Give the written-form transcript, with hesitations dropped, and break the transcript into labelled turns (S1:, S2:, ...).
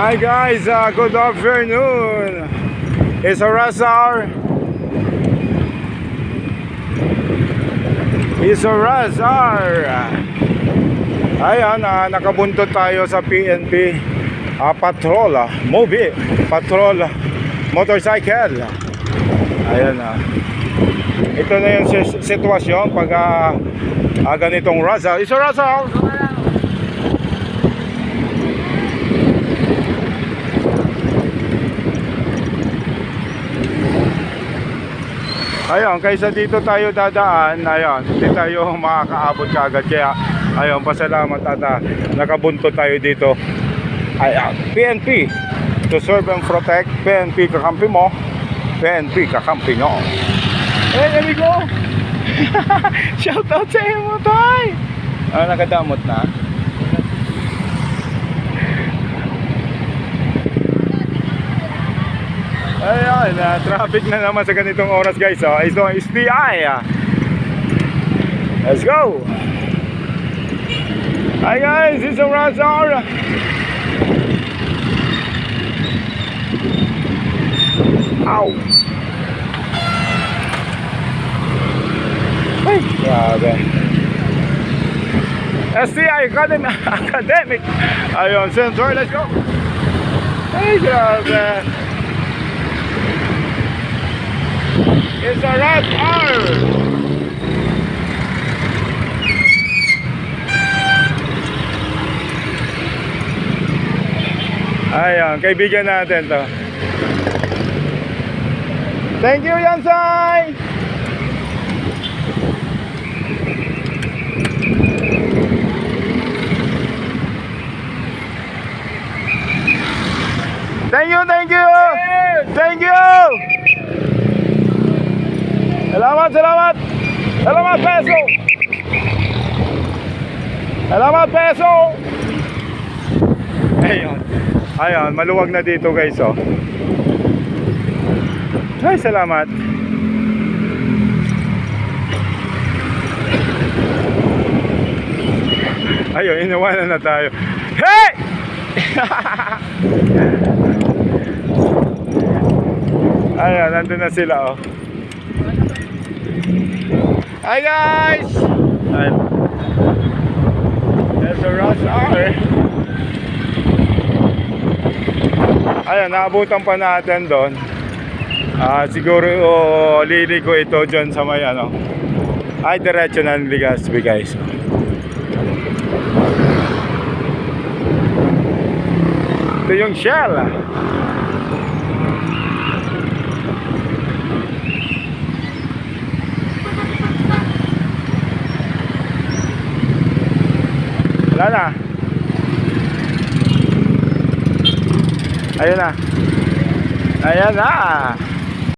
S1: Hi guys, good afternoon. It's Razar. It's Razar. Ayan, nakabuntot tayo sa PNP patrol, patrol motorcycle. Ayan ito na yung sitwasyon pag ganitong Razar. It's Razar. Ayun, kaysa dito tayo dadaan, ayun, hindi tayo makakaabot kaagad. Kaya, ayun, pasalamat at nakabuntot tayo dito. Ayun, PNP, to serve and protect. PNP, kakampi mo. PNP, kakampi nyo. Hey, amigo! Shout out sa iyo mo, tay! Nakadamot na. Ayan, traffic na naman sa ganitong oras guys. Ito ang STI. Let's go. Hi guys, this is Razar. Ow. Ay, grabe. STI Academic. Ayun, sensor, let's go. Ay, grabe. It's a Razar. Ayan, kaibigan natin to. Thank you, Yansay. Thank you, thank you. Thank you. Salamat, salamat. Salamat, peso. Salamat, peso. Ayun. Ayun, maluwag na dito guys, oh. Ay, salamat. Ayun, iniwanan na tayo. Hey! Ayun, nandun na sila, oh. Hi guys! There's a Razar. Ayun, naabutan pa natin doon. Siguro liligo ito dyan sa may ano. Ay, diretso na ng Legazpi guys. Ito yung Shell. Wala na. Ayun na. Ayan na.